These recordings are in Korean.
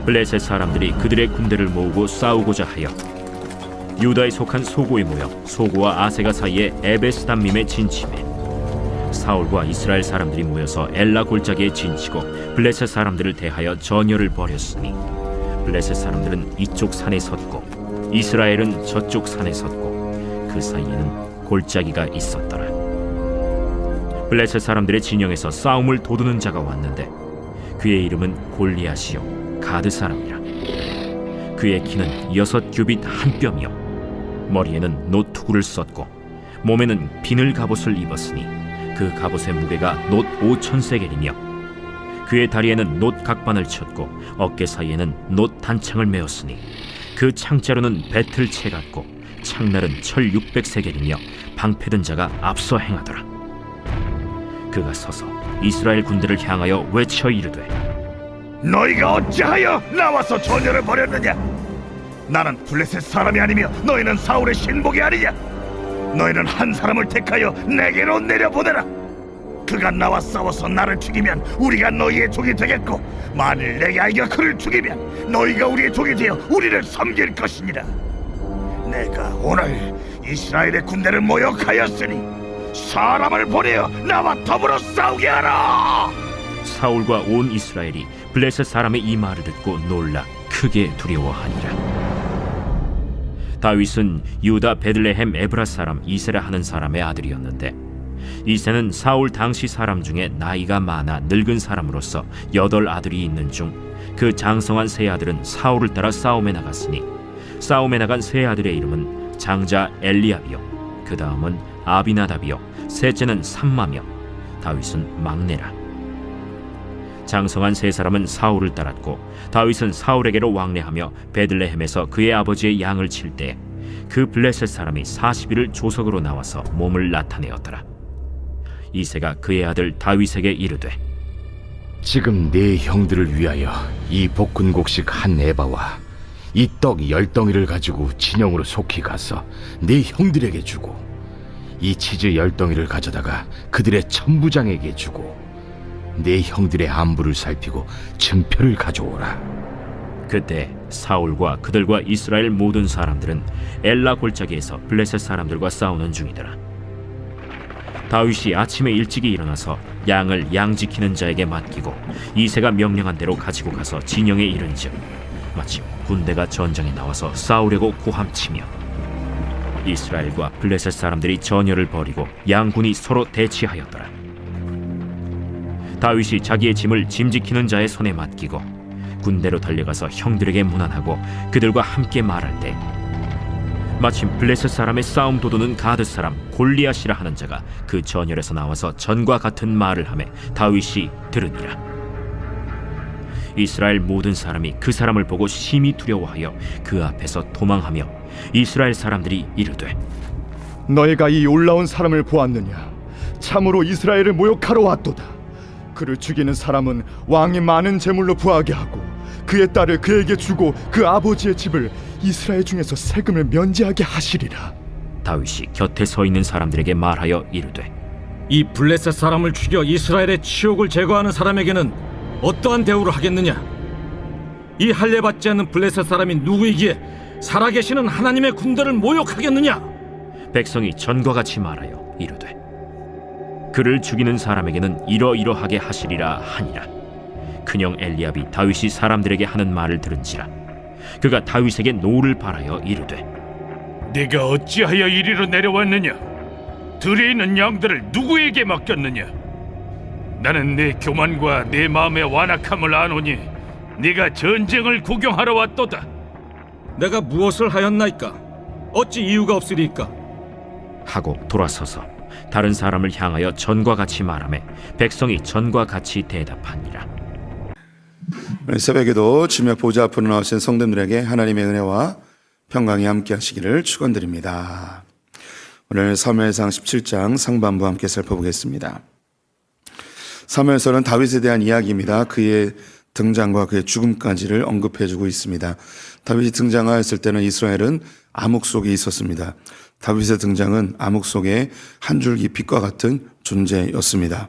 블레셋 사람들이 그들의 군대를 모으고 싸우고자 하여 유다에 속한 소고에 모여 소고와 아세가 사이에 에베스담밈에 진침해 사울과 이스라엘 사람들이 모여서 엘라 골짜기에 진치고 블레셋 사람들을 대하여 전열을 벌였으니 블레셋 사람들은 이쪽 산에 섰고 이스라엘은 저쪽 산에 섰고 그 사이에는 골짜기가 있었더라. 블레셋 사람들의 진영에서 싸움을 도두는 자가 왔는데 그의 이름은 골리앗이요 가드 사람이라. 그의 키는 6규빗 한 뼘이요 머리에는 노투구를 썼고 몸에는 비늘 갑옷을 입었으니 그 갑옷의 무게가 놋 5,000세겔이며 그의 다리에는 놋 각반을 쳤고 어깨 사이에는 놋 단창을 메었으니 그 창자루는 배틀채 같고 창날은 철 600세겔이며 방패든 자가 앞서 행하더라. 그가 서서 이스라엘 군대를 향하여 외쳐 이르되 너희가 어찌하여 나와서 전열을 벌였느냐? 나는 블레셋 사람이 아니며 너희는 사울의 신복이 아니냐? 너희는 한 사람을 택하여 내게로 내려보내라. 그가 나와 싸워서 나를 죽이면 우리가 너희의 종이 되겠고 만일 내 아이가 그를 죽이면 너희가 우리의 종이 되어 우리를 섬길 것이니라. 내가 오늘 이스라엘의 군대를 모욕하였으니 사람을 보내어 나와 더불어 싸우게 하라. 사울과 온 이스라엘이 블레셋 사람의 이 말을 듣고 놀라 크게 두려워하니라. 다윗은 유다 베들레헴 에브라 사람 이세라 하는 사람의 아들이었는데 이세는 사울 당시 사람 중에 나이가 많아 늙은 사람으로서 8 아들이 있는 중 그 장성한 세 아들은 사울을 따라 싸움에 나갔으니 싸움에 나간 세 아들의 이름은 장자 엘리압이요 그 다음은 아비나답이요 셋째는 삼마며 다윗은 막내라. 장성한 세 사람은 사울을 따랐고 다윗은 사울에게로 왕래하며 베들레헴에서 그의 아버지의 양을 칠 때 그 블레셋 사람이 40일을 조석으로 나와서 몸을 나타내었더라. 이새가 그의 아들 다윗에게 이르되 지금 네 형들을 위하여 이 볶은곡식 한 에바와 이 떡 10덩이를 가지고 진영으로 속히 가서 네 형들에게 주고 이 치즈 10덩이를 가져다가 그들의 천부장에게 주고 네 형들의 안부를 살피고 증표를 가져오라. 그때 사울과 그들과 이스라엘 모든 사람들은 엘라 골짜기에서 블레셋 사람들과 싸우는 중이더라. 다윗이 아침에 일찍이 일어나서 양을 양 지키는 자에게 맡기고 이새가 명령한 대로 가지고 가서 진영에 이른즉 마침 군대가 전장에 나와서 싸우려고 고함치며 이스라엘과 블레셋 사람들이 전열을 벌이고 양군이 서로 대치하였더라. 다윗이 자기의 짐을 짐 지키는 자의 손에 맡기고 군대로 달려가서 형들에게 문안하고 그들과 함께 말할 때 마침 블레셋 사람의 싸움 도두는 가드 사람 골리앗이라 하는 자가 그 전열에서 나와서 전과 같은 말을 하매 다윗이 들으니라. 이스라엘 모든 사람이 그 사람을 보고 심히 두려워하여 그 앞에서 도망하며 이스라엘 사람들이 이르되 너희가 이 올라온 사람을 보았느냐? 참으로 이스라엘을 모욕하러 왔도다. 그를 죽이는 사람은 왕이 많은 재물로 부하게 하고 그의 딸을 그에게 주고 그 아버지의 집을 이스라엘 중에서 세금을 면제하게 하시리라. 다윗이 곁에 서 있는 사람들에게 말하여 이르되 이 블레셋 사람을 죽여 이스라엘의 치욕을 제거하는 사람에게는 어떠한 대우를 하겠느냐? 이 할례 받지 않는 블레셋 사람이 누구이기에 살아계시는 하나님의 군대를 모욕하겠느냐? 백성이 전과 같이 말하여 이르되 그를 죽이는 사람에게는 이러이러하게 하시리라 하니라. 큰형 엘리압이 다윗이 사람들에게 하는 말을 들은지라 그가 다윗에게 노를 발하여 이르되 네가 어찌하여 이리로 내려왔느냐? 들에 있는 양들을 누구에게 맡겼느냐? 나는 네 교만과 네 마음의 완악함을 아노니 네가 전쟁을 구경하러 왔도다. 내가 무엇을 하였나이까? 어찌 이유가 없으리까? 하고 돌아서서 다른 사람을 향하여 전과 같이 말하매 백성이 전과 같이 대답하니라. 오늘 새벽에도 주며 보좌 앞으로 나오신 성도들에게 하나님의 은혜와 평강이 함께 하시기를 축원드립니다. 오늘 사무엘상 17장 상반부 함께 살펴보겠습니다. 사무엘서는 다윗에 대한 이야기입니다. 그의 등장과 그의 죽음까지를 언급해주고 있습니다. 다윗이 등장하였을 때는 이스라엘은 암흑 속에 있었습니다. 다윗의 등장은 암흑 속에 한 줄기 빛과 같은 존재였습니다.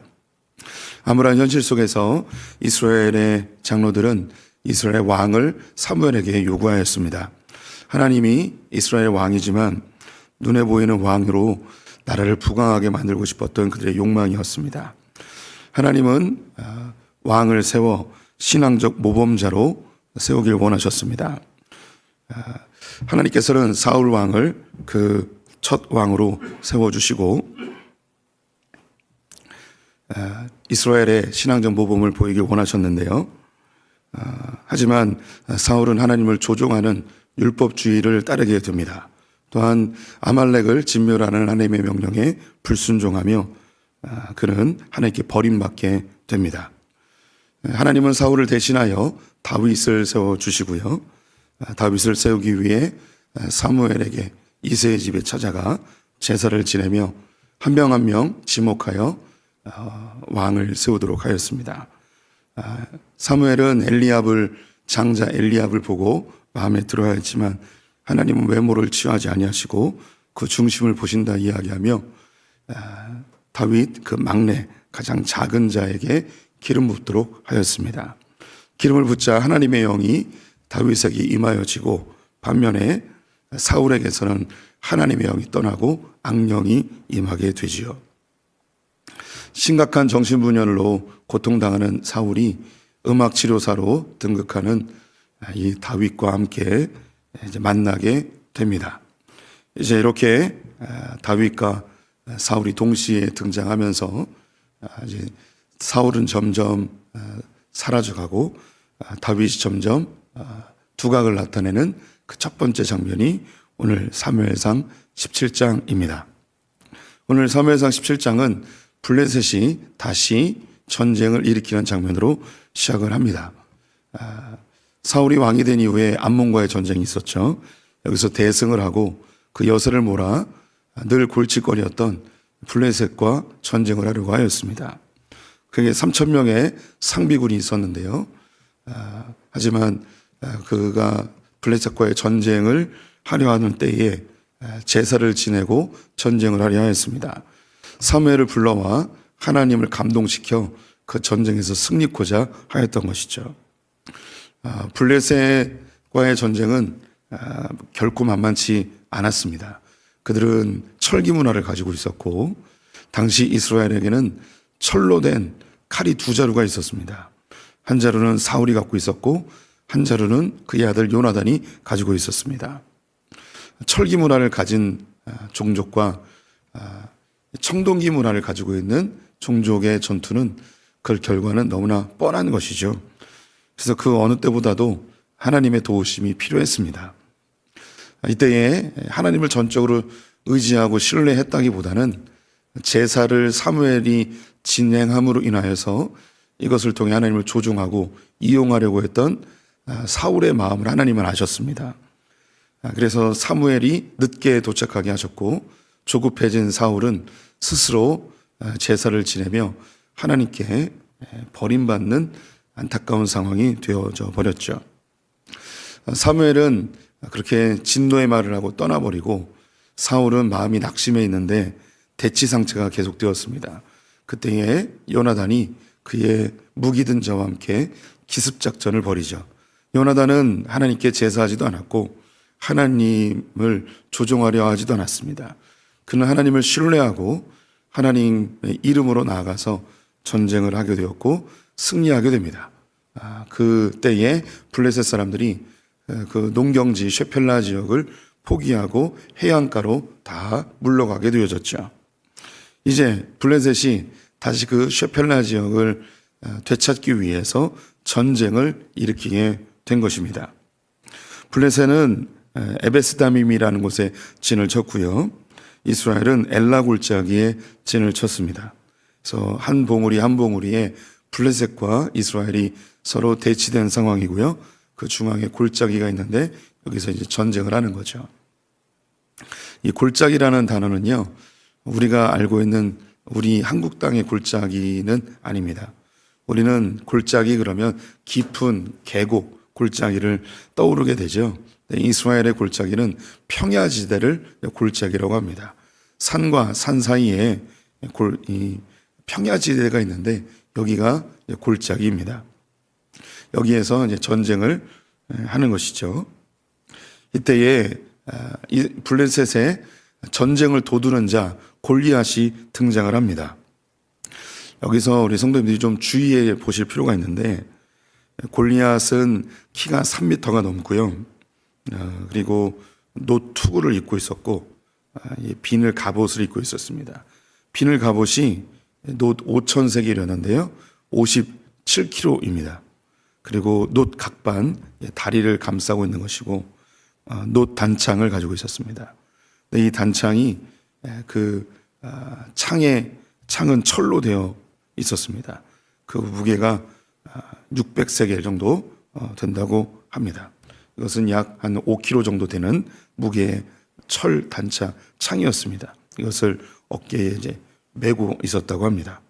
암울한 현실 속에서 이스라엘의 장로들은 이스라엘 왕을 사무엘에게 요구하였습니다. 하나님이 이스라엘 왕이지만 눈에 보이는 왕으로 나라를 부강하게 만들고 싶었던 그들의 욕망이었습니다. 하나님은 왕을 세워 신앙적 모범자로 세우길 원하셨습니다. 하나님께서는 사울 왕을 그 첫 왕으로 세워주시고 이스라엘의 신앙적 모범을 보이길 원하셨는데요. 하지만 사울은 하나님을 조종하는 율법주의를 따르게 됩니다. 또한 아말렉을 진멸하는 하나님의 명령에 불순종하며 그는 하나님께 버림받게 됩니다. 하나님은 사울을 대신하여 다윗을 세워주시고요. 다윗을 세우기 위해 사무엘에게 이새의 집에 찾아가 제사를 지내며 한 명 한 명 지목하여 왕을 세우도록 하였습니다. 사무엘은 장자 엘리압을 보고 마음에 들어하였지만 하나님은 외모를 취하지 아니하시고 그 중심을 보신다 이야기하며 다윗 그 막내 가장 작은 자에게 기름 붓도록 하였습니다. 기름을 붓자 하나님의 영이 다윗에게 임하여지고 반면에 사울에게서는 하나님의 영이 떠나고 악령이 임하게 되지요. 심각한 정신분열로 고통당하는 사울이 음악치료사로 등극하는 이 다윗과 함께 이제 만나게 됩니다. 이제 이렇게 다윗과 사울이 동시에 등장하면서 이제 사울은 점점 사라져가고 다윗이 점점 두각을 나타내는 그 첫 번째 장면이 오늘 사무엘상 17장입니다. 오늘 사무엘상 17장은 블레셋이 다시 전쟁을 일으키는 장면으로 시작을 합니다. 사울이 왕이 된 이후에 암몬과의 전쟁이 있었죠. 여기서 대승을 하고 그 여세를 몰아 늘 골칫거리였던 블레셋과 전쟁을 하려고 하였습니다. 그게 3,000명의 상비군이 있었는데요. 하지만 그가 블레셋과의 전쟁을 하려 하는 때에 제사를 지내고 전쟁을 하려 하였습니다. 사무엘을 불러와 하나님을 감동시켜 그 전쟁에서 승리코자 하였던 것이죠. 블레셋과의 전쟁은 결코 만만치 않았습니다. 그들은 철기 문화를 가지고 있었고 당시 이스라엘에게는 철로 된 칼이 두 자루가 있었습니다. 한 자루는 사울이 갖고 있었고 한 자루는 그의 아들 요나단이 가지고 있었습니다. 철기 문화를 가진 종족과 청동기 문화를 가지고 있는 종족의 전투는 그 결과는 너무나 뻔한 것이죠. 그래서 그 어느 때보다도 하나님의 도우심이 필요했습니다. 이때에 하나님을 전적으로 의지하고 신뢰했다기보다는 제사를 사무엘이 진행함으로 인하여서 이것을 통해 하나님을 조종하고 이용하려고 했던 사울의 마음을 하나님은 아셨습니다. 그래서 사무엘이 늦게 도착하게 하셨고 조급해진 사울은 스스로 제사를 지내며 하나님께 버림받는 안타까운 상황이 되어져 버렸죠. 사무엘은 그렇게 진노의 말을 하고 떠나버리고 사울은 마음이 낙심해 있는데 대치 상태가 계속되었습니다. 그때에 요나단이 그의 무기 든 자와 함께 기습작전을 벌이죠. 요나단은 하나님께 제사하지도 않았고 하나님을 조종하려 하지도 않았습니다. 그는 하나님을 신뢰하고 하나님의 이름으로 나아가서 전쟁을 하게 되었고 승리하게 됩니다. 그때에 블레셋 사람들이 그 농경지 쉐펠라 지역을 포기하고 해안가로 다 물러가게 되어졌죠. 이제 블레셋이 다시 그 쉐펠라 지역을 되찾기 위해서 전쟁을 일으키게 된 것입니다. 블레셋은 에베스다밈이라는 곳에 진을 쳤고요. 이스라엘은 엘라 골짜기에 진을 쳤습니다. 그래서 한 봉우리 한 봉우리에 블레셋과 이스라엘이 서로 대치된 상황이고요. 그 중앙에 골짜기가 있는데 여기서 이제 전쟁을 하는 거죠. 이 골짜기라는 단어는요, 우리가 알고 있는 우리 한국 땅의 골짜기는 아닙니다. 우리는 골짜기 그러면 깊은 계곡 골짜기를 떠오르게 되죠. 이스라엘의 골짜기는 평야지대를 골짜기라고 합니다. 산과 산 사이에 이 평야지대가 있는데 여기가 골짜기입니다. 여기에서 이제 전쟁을 하는 것이죠. 이때에 이 블레셋의 전쟁을 도두는 자 골리앗이 등장을 합니다. 여기서 우리 성도님들이 좀 주의해 보실 필요가 있는데, 골리앗은 키가 3m가 넘고요. 그리고 노투구를 입고 있었고, 비늘 갑옷을 입고 있었습니다. 비늘 갑옷이 노 5,000세겔이었는데요. 57kg입니다. 그리고 노 각반, 다리를 감싸고 있는 것이고, 노 단창을 가지고 있었습니다. 이 단창이 창은 철로 되어 있었습니다. 그 무게가 600세겔 정도 된다고 합니다. 이것은 약 한 5kg 정도 되는 무게의 철 단차 창이었습니다. 이것을 어깨에 이제 메고 있었다고 합니다.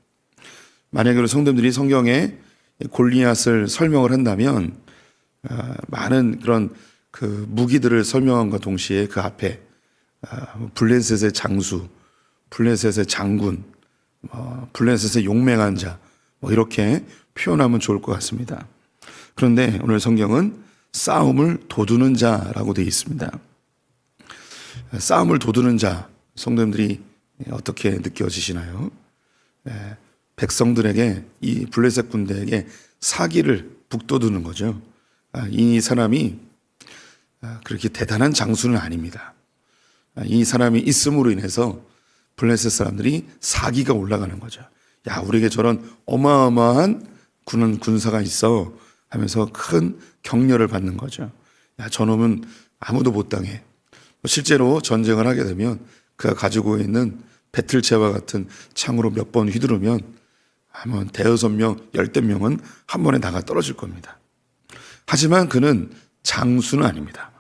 만약에 우리 성도님들이 성경에 골리앗을 설명을 한다면 많은 그런 그 무기들을 설명함과 동시에 그 앞에 블레셋의 장수, 블레셋의 장군, 블레셋의 용맹한 자, 이렇게 표현하면 좋을 것 같습니다. 그런데 오늘 성경은 싸움을 도두는 자라고 되어 있습니다. 싸움을 도두는 자, 성도님들이 어떻게 느껴지시나요? 백성들에게, 이 블레셋 군대에게 사기를 북돋우는 거죠. 이 사람이 그렇게 대단한 장수는 아닙니다. 이 사람이 있음으로 인해서 블레셋 사람들이 사기가 올라가는 거죠. 야, 우리에게 저런 어마어마한 군사가 있어 하면서 큰 격려를 받는 거죠. 야, 저놈은 아무도 못 당해. 실제로 전쟁을 하게 되면 그가 가지고 있는 배틀체와 같은 창으로 몇 번 휘두르면 아마 대여섯 명, 열댓 명은 한 번에 나가 떨어질 겁니다. 하지만 그는 장수는 아닙니다.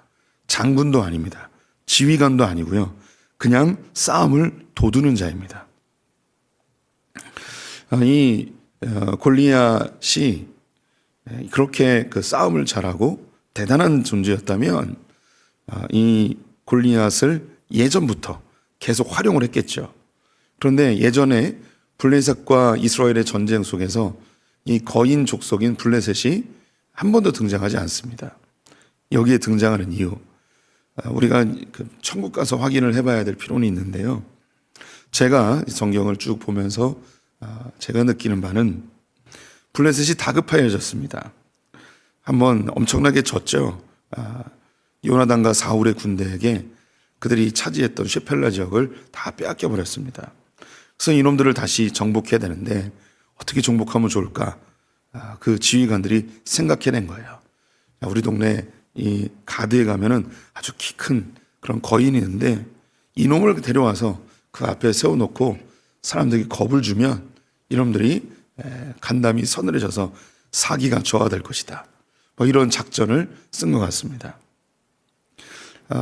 장군도 아닙니다. 지휘관도 아니고요. 그냥 싸움을 도두는 자입니다. 이 골리앗이 그렇게 그 싸움을 잘하고 대단한 존재였다면 이 골리앗을 예전부터 계속 활용을 했겠죠. 그런데 예전에 블레셋과 이스라엘의 전쟁 속에서 이 거인 족속인 블레셋이 한 번도 등장하지 않습니다. 여기에 등장하는 이유, 우리가 천국 가서 확인을 해봐야 될 필요는 있는데요. 제가 성경을 쭉 보면서 제가 느끼는 바는 블레셋이 다급하여졌습니다. 한번 엄청나게 졌죠. 요나단과 사울의 군대에게 그들이 차지했던 쉐펠라 지역을 다 빼앗겨 버렸습니다. 그래서 이놈들을 다시 정복해야 되는데 어떻게 정복하면 좋을까? 그 지휘관들이 생각해낸 거예요. 우리 동네 이 가드에 가면은 아주 키 큰 그런 거인이 있는데 이놈을 데려와서 그 앞에 세워놓고 사람들이 겁을 주면 이놈들이 간담이 서늘해져서 사기가 저하될 것이다. 이런 작전을 쓴 것 같습니다.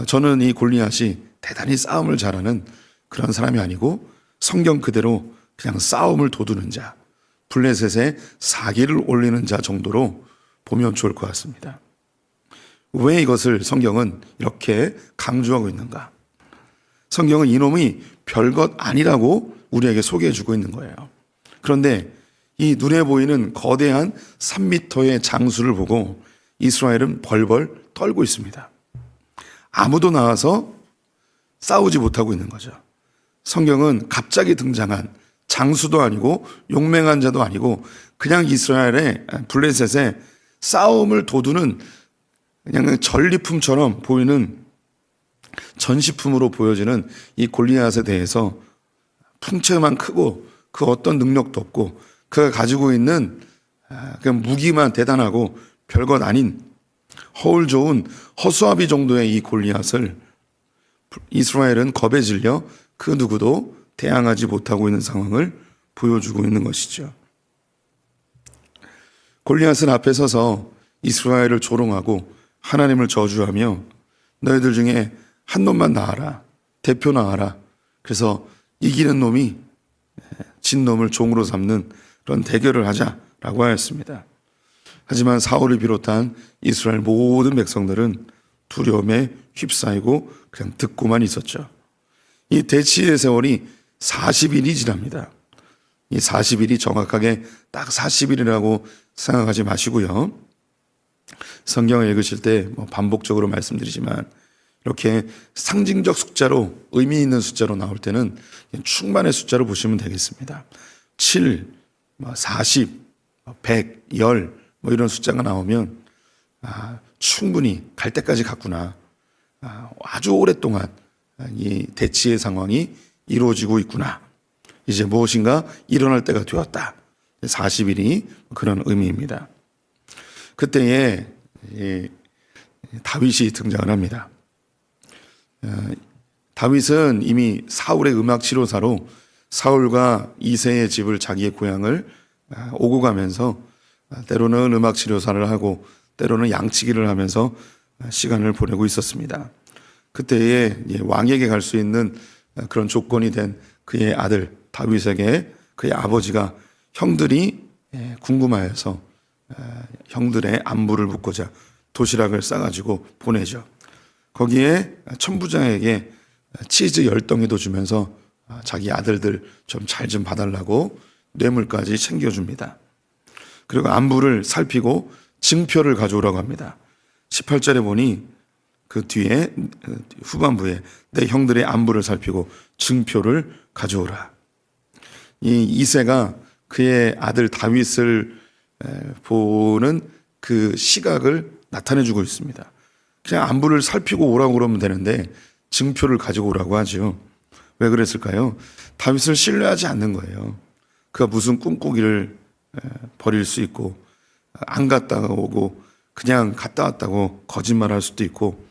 저는 이 골리앗이 대단히 싸움을 잘하는 그런 사람이 아니고 성경 그대로 그냥 싸움을 도두는 자, 블레셋에 사기를 올리는 자 정도로 보면 좋을 것 같습니다. 왜 이것을 성경은 이렇게 강조하고 있는가? 성경은 이놈이 별것 아니라고 우리에게 소개해주고 있는 거예요. 그런데 이 눈에 보이는 거대한 3m의 장수를 보고 이스라엘은 벌벌 떨고 있습니다. 아무도 나와서 싸우지 못하고 있는 거죠. 성경은 갑자기 등장한 장수도 아니고 용맹한 자도 아니고 그냥 이스라엘의 블레셋의 싸움을 도두는 그냥 전리품처럼 보이는 전시품으로 보여지는 이 골리앗에 대해서 풍채만 크고 그 어떤 능력도 없고 그가 가지고 있는 그냥 무기만 대단하고 별것 아닌 허울 좋은 허수아비 정도의 이 골리앗을 이스라엘은 겁에 질려 그 누구도 대항하지 못하고 있는 상황을 보여주고 있는 것이죠. 골리앗은 앞에 서서 이스라엘을 조롱하고 하나님을 저주하며 너희들 중에 한 놈만 나와라, 대표 나와라. 그래서 이기는 놈이 진 놈을 종으로 삼는 그런 대결을 하자라고 하였습니다. 하지만 사울을 비롯한 이스라엘 모든 백성들은 두려움에 휩싸이고 그냥 듣고만 있었죠. 이 대치의 세월이 40일이 지납니다. 이 40일이 정확하게 딱 40일이라고 생각하지 마시고요. 성경을 읽으실 때 반복적으로 말씀드리지만 이렇게 상징적 숫자로 의미 있는 숫자로 나올 때는 충만의 숫자로 보시면 되겠습니다. 7, 40, 100, 10 이런 숫자가 나오면 충분히 갈 때까지 갔구나. 아주 오랫동안 이 대치의 상황이 이루어지고 있구나. 이제 무엇인가 일어날 때가 되었다. 40일이 그런 의미입니다. 그때에 다윗이 등장을 합니다. 다윗은 이미 사울의 음악 치료사로 사울과 이새의 집을 자기의 고향을 오고 가면서 때로는 음악 치료사를 하고 때로는 양치기를 하면서 시간을 보내고 있었습니다. 그때에 왕에게 갈 수 있는 그런 조건이 된 그의 아들 다윗에게 그의 아버지가 형들이 궁금하여서 형들의 안부를 묻고자 도시락을 싸가지고 보내죠. 거기에 천부장에게 치즈 10덩이도 주면서 자기 아들들 좀 잘 좀 봐달라고 뇌물까지 챙겨줍니다. 그리고 안부를 살피고 증표를 가져오라고 합니다. 18절에 보니 그 뒤에 후반부에 내 형들의 안부를 살피고 증표를 가져오라. 이 이새가 그의 아들 다윗을 보는 그 시각을 나타내주고 있습니다. 그냥 안부를 살피고 오라고 그러면 되는데 증표를 가지고 오라고 하죠. 왜 그랬을까요? 다윗을 신뢰하지 않는 거예요. 그가 무슨 꿈꾸기를 벌일 수 있고 안 갔다 오고 그냥 갔다 왔다고 거짓말할 수도 있고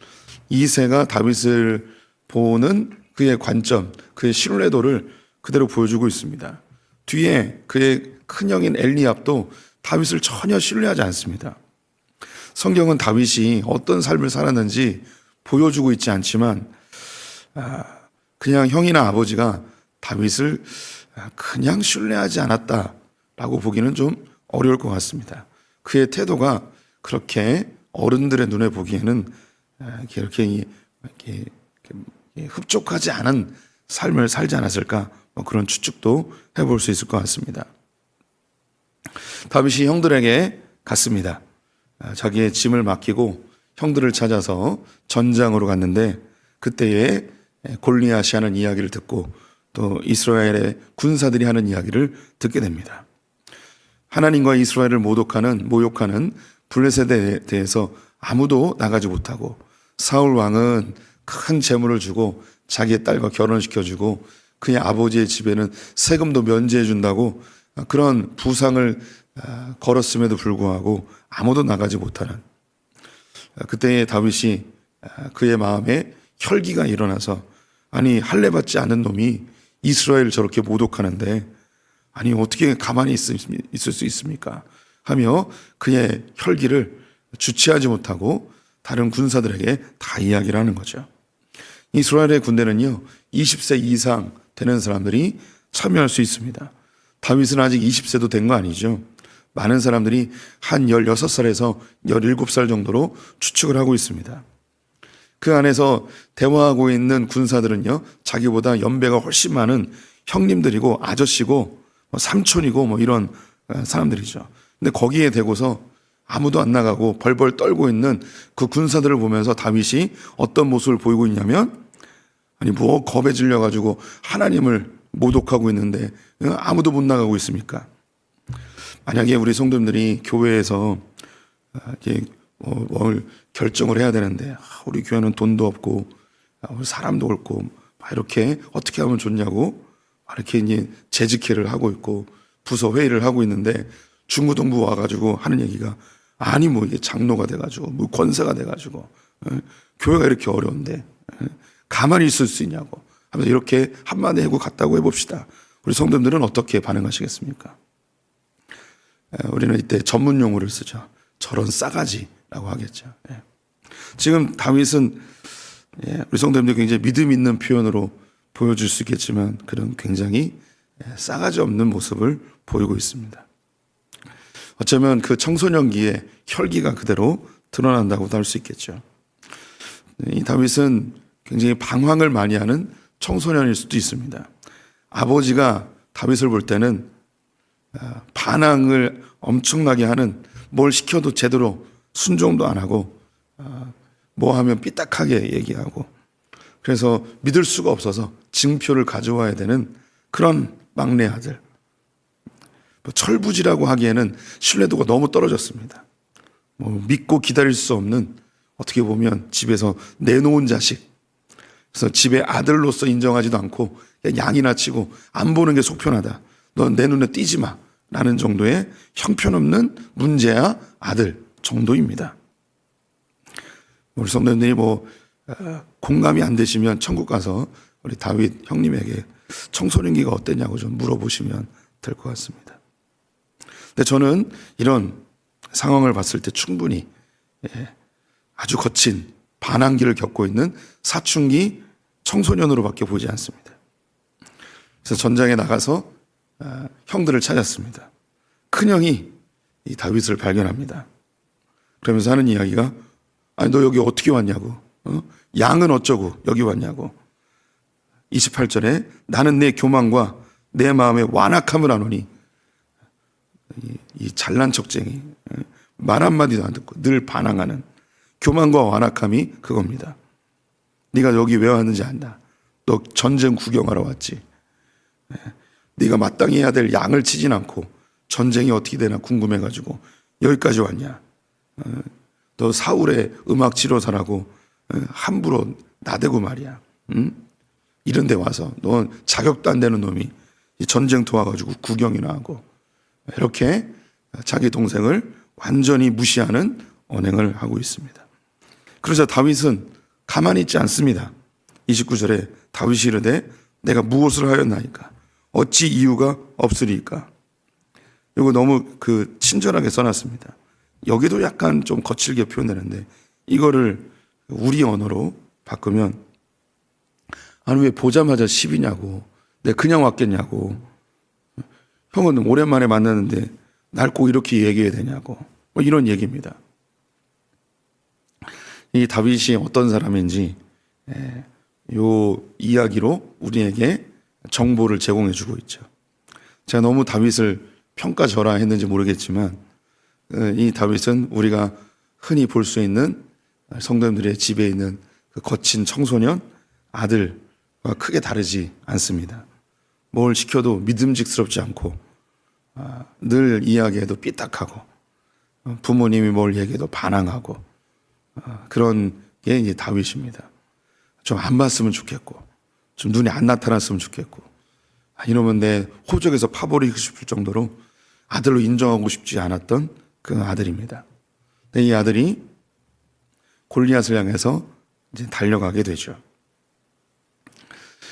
이새가 다윗을 보는 그의 관점, 그의 신뢰도를 그대로 보여주고 있습니다. 뒤에 그의 큰형인 엘리압도 다윗을 전혀 신뢰하지 않습니다. 성경은 다윗이 어떤 삶을 살았는지 보여주고 있지 않지만 그냥 형이나 아버지가 다윗을 그냥 신뢰하지 않았다라고 보기는 좀 어려울 것 같습니다. 그의 태도가 그렇게 어른들의 눈에 보기에는 이렇게 흡족하지 않은 삶을 살지 않았을까 그런 추측도 해볼 수 있을 것 같습니다. 다윗이 형들에게 갔습니다. 자기의 짐을 맡기고 형들을 찾아서 전장으로 갔는데 그때에 골리앗이 하는 이야기를 듣고 또 이스라엘의 군사들이 하는 이야기를 듣게 됩니다. 하나님과 이스라엘을 모욕하는 블레셋에 대해서 아무도 나가지 못하고 사울 왕은 큰 재물을 주고 자기의 딸과 결혼시켜주고 그의 아버지의 집에는 세금도 면제해 준다고 그런 부상을 걸었음에도 불구하고 아무도 나가지 못하는 그때의 다윗이 그의 마음에 혈기가 일어나서 아니 할례받지 않은 놈이 이스라엘을 저렇게 모독하는데 아니 어떻게 가만히 있을 수 있습니까? 하며 그의 혈기를 주체하지 못하고 다른 군사들에게 다 이야기를 하는 거죠. 이스라엘의 군대는요 20세 이상 되는 사람들이 참여할 수 있습니다. 다윗은 아직 20세도 된 거 아니죠. 많은 사람들이 한 16살에서 17살 정도로 추측을 하고 있습니다. 그 안에서 대화하고 있는 군사들은요 자기보다 연배가 훨씬 많은 형님들이고 아저씨고 삼촌이고 이런 사람들이죠. 근데 거기에 대고서 아무도 안 나가고 벌벌 떨고 있는 그 군사들을 보면서 다윗이 어떤 모습을 보이고 있냐면 아니 겁에 질려가지고 하나님을 모독하고 있는데 아무도 못 나가고 있습니까? 만약에 우리 성도님들이 교회에서 뭘 결정을 해야 되는데 우리 교회는 돈도 없고 우리 사람도 없고 이렇게 어떻게 하면 좋냐고 이렇게 이제 재직회를 하고 있고 부서 회의를 하고 있는데 중부동부 와가지고 하는 얘기가 아니 이게 장로가 돼가지고 권사가 돼가지고 교회가 이렇게 어려운데 가만히 있을 수 있냐고 하면서 이렇게 한마디 하고 갔다고 해봅시다. 우리 성도님들은 어떻게 반응하시겠습니까? 우리는 이때 전문 용어를 쓰죠. 저런 싸가지라고 하겠죠. 지금 다윗은 우리 성도님들 굉장히 믿음 있는 표현으로 보여줄 수 있겠지만 그런 굉장히 싸가지 없는 모습을 보이고 있습니다. 어쩌면 그 청소년기에 혈기가 그대로 드러난다고도 할 수 있겠죠. 이 다윗은 굉장히 방황을 많이 하는 청소년일 수도 있습니다. 아버지가 다윗을 볼 때는 반항을 엄청나게 하는 뭘 시켜도 제대로 순종도 안 하고 뭐 하면 삐딱하게 얘기하고 그래서 믿을 수가 없어서 징표를 가져와야 되는 그런 막내 아들. 뭐 철부지라고 하기에는 신뢰도가 너무 떨어졌습니다. 뭐 믿고 기다릴 수 없는 어떻게 보면 집에서 내놓은 자식. 그래서 집의 아들로서 인정하지도 않고 그냥 양이나 치고 안 보는 게 속편하다. 넌 내 눈에 띄지 마. 라는 정도의 형편없는 문제야 아들 정도입니다. 우리 성도님들이 공감이 안 되시면 천국 가서 우리 다윗 형님에게 청소년기가 어땠냐고 좀 물어보시면 될 것 같습니다. 근데 저는 이런 상황을 봤을 때 충분히 아주 거친 반항기를 겪고 있는 사춘기 청소년으로밖에 보지 않습니다. 그래서 전장에 나가서 형들을 찾았습니다. 큰형이 이 다윗을 발견합니다. 그러면서 하는 이야기가 아니 너 여기 어떻게 왔냐고 양은 어쩌고 여기 왔냐고 28절에 나는 내 교만과 내 마음의 완악함을 아노니 이 잘난 척쟁이 말 한마디도 안 듣고 늘 반항하는 교만과 완악함이 그겁니다. 네가 여기 왜 왔는지 안다. 너 전쟁 구경하러 왔지. 네가 마땅히 해야 될 양을 치진 않고 전쟁이 어떻게 되나 궁금해가지고 여기까지 왔냐. 너 사울의 음악 치료사라고 함부로 나대고 말이야. 이런 데 와서 넌 자격도 안 되는 놈이 전쟁터 와가지고 구경이나 하고 이렇게 자기 동생을 완전히 무시하는 언행을 하고 있습니다. 그러자 다윗은 가만히 있지 않습니다. 29절에 다윗이 이르되 내가 무엇을 하였나이까 어찌 이유가 없으리까. 이거 너무 친절하게 써놨습니다. 여기도 약간 좀 거칠게 표현되는데 이거를 우리 언어로 바꾸면 아니 왜 보자마자 10이냐고 내가 그냥 왔겠냐고 형은 오랜만에 만났는데 날 꼭 이렇게 얘기해야 되냐고 뭐 이런 얘기입니다. 이 다윗이 어떤 사람인지 요 이야기로 우리에게 정보를 제공해 주고 있죠. 제가 너무 다윗을 평가절하했는지 모르겠지만 이 다윗은 우리가 흔히 볼 수 있는 성도님들의 집에 있는 그 거친 청소년 아들과 크게 다르지 않습니다. 뭘 시켜도 믿음직스럽지 않고 늘 이야기해도 삐딱하고 부모님이 뭘 얘기해도 반항하고 그런 게 이제 다윗입니다. 좀 안 봤으면 좋겠고 좀 눈에 안 나타났으면 좋겠고 이러면 내 호적에서 파버리고 싶을 정도로 아들로 인정하고 싶지 않았던 그 아들입니다. 근데 이 아들이 골리앗을 향해서 이제 달려가게 되죠.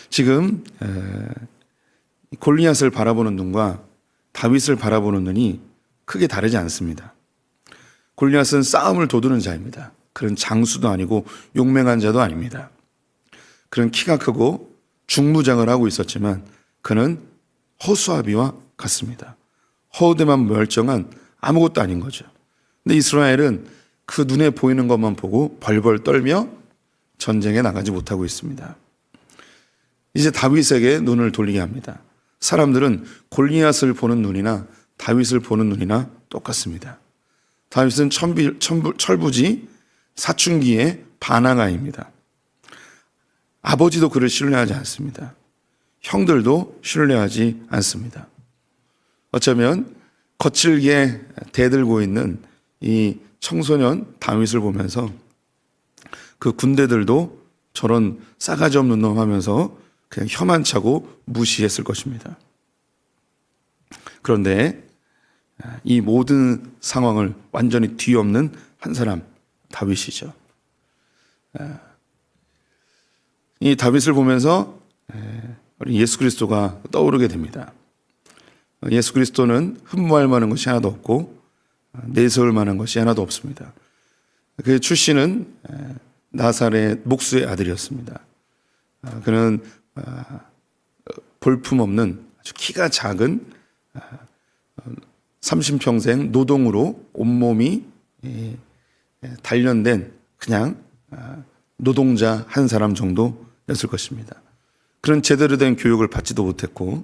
지금 골리앗을 바라보는 눈과 다윗을 바라보는 눈이 크게 다르지 않습니다. 골리앗은 싸움을 도두는 자입니다. 그런 장수도 아니고 용맹한 자도 아닙니다. 그런 키가 크고 중무장을 하고 있었지만 그는 허수아비와 같습니다. 허우대만 멀쩡한 아무것도 아닌 거죠. 근데 이스라엘은 그 눈에 보이는 것만 보고 벌벌 떨며 전쟁에 나가지 못하고 있습니다. 이제 다윗에게 눈을 돌리게 합니다. 사람들은 골리앗을 보는 눈이나 다윗을 보는 눈이나 똑같습니다. 다윗은 철부지 사춘기의 반항아입니다. 아버지도 그를 신뢰하지 않습니다. 형들도 신뢰하지 않습니다. 어쩌면 거칠게 대들고 있는 이 청소년 다윗을 보면서 그 군대들도 저런 싸가지 없는 놈 하면서 그냥 혀만 차고 무시했을 것입니다. 그런데 이 모든 상황을 완전히 뒤엎는 한 사람, 다윗이죠. 이 다윗을 보면서 우리 예수 그리스도가 떠오르게 됩니다. 예수 그리스도는 흠모할 만한 것이 하나도 없고 내세울 만한 것이 하나도 없습니다. 그의 출신은 나사렛 목수의 아들이었습니다. 그는 볼품없는 아주 키가 작은 30평생 노동으로 온몸이 단련된 그냥 노동자 한 사람 정도였을 것입니다. 그런 제대로 된 교육을 받지도 못했고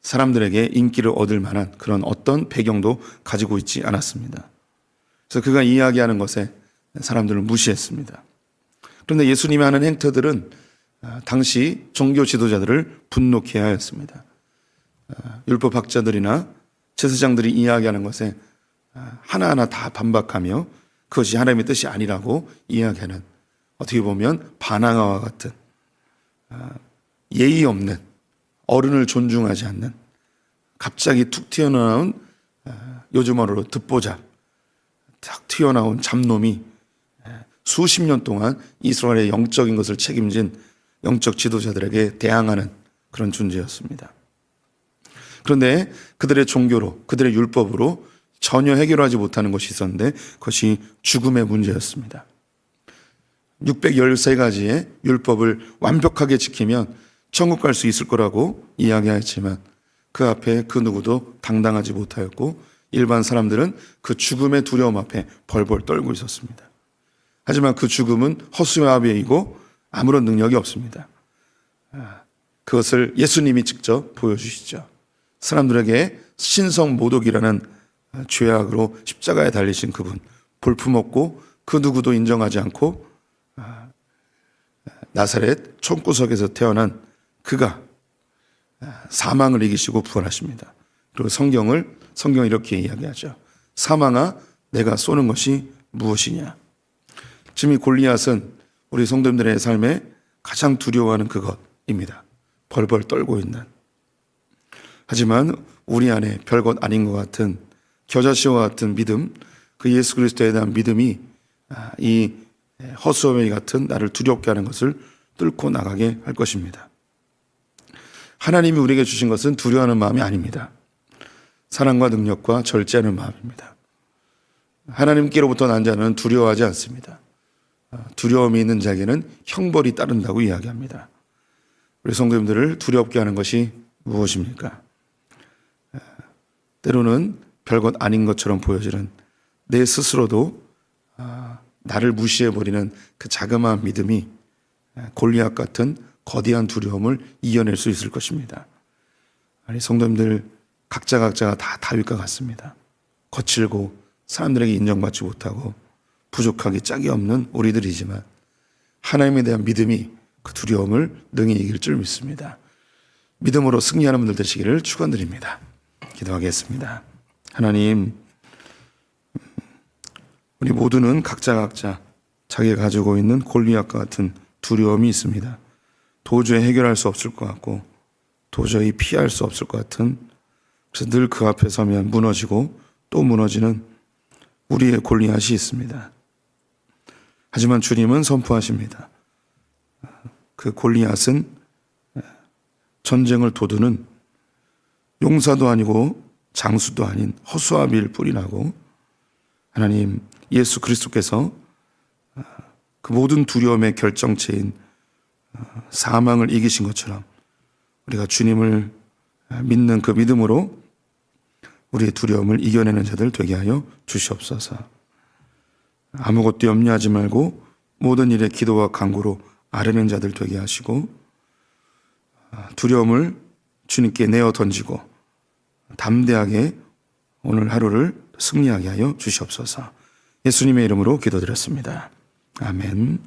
사람들에게 인기를 얻을 만한 그런 어떤 배경도 가지고 있지 않았습니다. 그래서 그가 이야기하는 것에 사람들을 무시했습니다. 그런데 예수님이 하는 행태들은 당시 종교 지도자들을 분노케 하였습니다. 율법학자들이나 제사장들이 이야기하는 것에 하나하나 다 반박하며 그것이 하나님의 뜻이 아니라고 이야기하는, 어떻게 보면 반항아와 같은, 예의 없는, 어른을 존중하지 않는, 갑자기 툭 튀어나온, 요즘 말로 듣보잡, 탁 튀어나온 잡놈이 수십 년 동안 이스라엘의 영적인 것을 책임진 영적 지도자들에게 대항하는 그런 존재였습니다. 그런데 그들의 종교로, 그들의 율법으로 전혀 해결하지 못하는 것이 있었는데 그것이 죽음의 문제였습니다. 613가지의 율법을 완벽하게 지키면 천국 갈 수 있을 거라고 이야기하였지만 그 앞에 그 누구도 당당하지 못하였고 일반 사람들은 그 죽음의 두려움 앞에 벌벌 떨고 있었습니다. 하지만 그 죽음은 허수아비이고 아무런 능력이 없습니다. 그것을 예수님이 직접 보여주시죠. 사람들에게 신성모독이라는 죄악으로 십자가에 달리신 그분, 볼품없고 그 누구도 인정하지 않고 나사렛 총구석에서 태어난 그가 사망을 이기시고 부활하십니다. 그리고 성경이 이렇게 이야기하죠. 사망아, 내가 쏘는 것이 무엇이냐. 지금 이 골리앗은 우리 성도님들의 삶에 가장 두려워하는 그것입니다. 벌벌 떨고 있는. 하지만 우리 안에 별것 아닌 것 같은 겨자씨와 같은 믿음, 그 예수 그리스도에 대한 믿음이 이 허수아비 같은 나를 두렵게 하는 것을 뚫고 나가게 할 것입니다. 하나님이 우리에게 주신 것은 두려워하는 마음이 아닙니다. 사랑과 능력과 절제하는 마음입니다. 하나님께로부터 난 자는 두려워하지 않습니다. 두려움이 있는 자에게는 형벌이 따른다고 이야기합니다. 우리 성도님들을 두렵게 하는 것이 무엇입니까? 때로는 별것 아닌 것처럼 보여지는 내 스스로도 나를 무시해버리는 그 자그마한 믿음이 골리앗 같은 거대한 두려움을 이겨낼 수 있을 것입니다. 아니, 성도님들 각자가 다 다윗과 같습니다. 거칠고 사람들에게 인정받지 못하고 부족하기 짝이 없는 우리들이지만 하나님에 대한 믿음이 그 두려움을 능히 이길 줄 믿습니다. 믿음으로 승리하는 분들 되시기를 축원드립니다. 기도하겠습니다. 하나님, 우리 모두는 각자 자기가 가지고 있는 골리앗과 같은 두려움이 있습니다. 도저히 해결할 수 없을 것 같고 도저히 피할 수 없을 것 같은, 그래서 늘 그 앞에 서면 무너지고 또 무너지는 우리의 골리앗이 있습니다. 하지만 주님은 선포하십니다. 그 골리앗은 전쟁을 도두는 용사도 아니고 장수도 아닌 허수아비일 뿐이라고, 하나님 예수 그리스도께서 그 모든 두려움의 결정체인 사망을 이기신 것처럼 우리가 주님을 믿는 그 믿음으로 우리의 두려움을 이겨내는 자들 되게 하여 주시옵소서. 아무것도 염려하지 말고 모든 일에 기도와 간구로 아뢰는 자들 되게 하시고, 두려움을 주님께 내어 던지고 담대하게 오늘 하루를 승리하게 하여 주시옵소서. 예수님의 이름으로 기도드렸습니다. 아멘.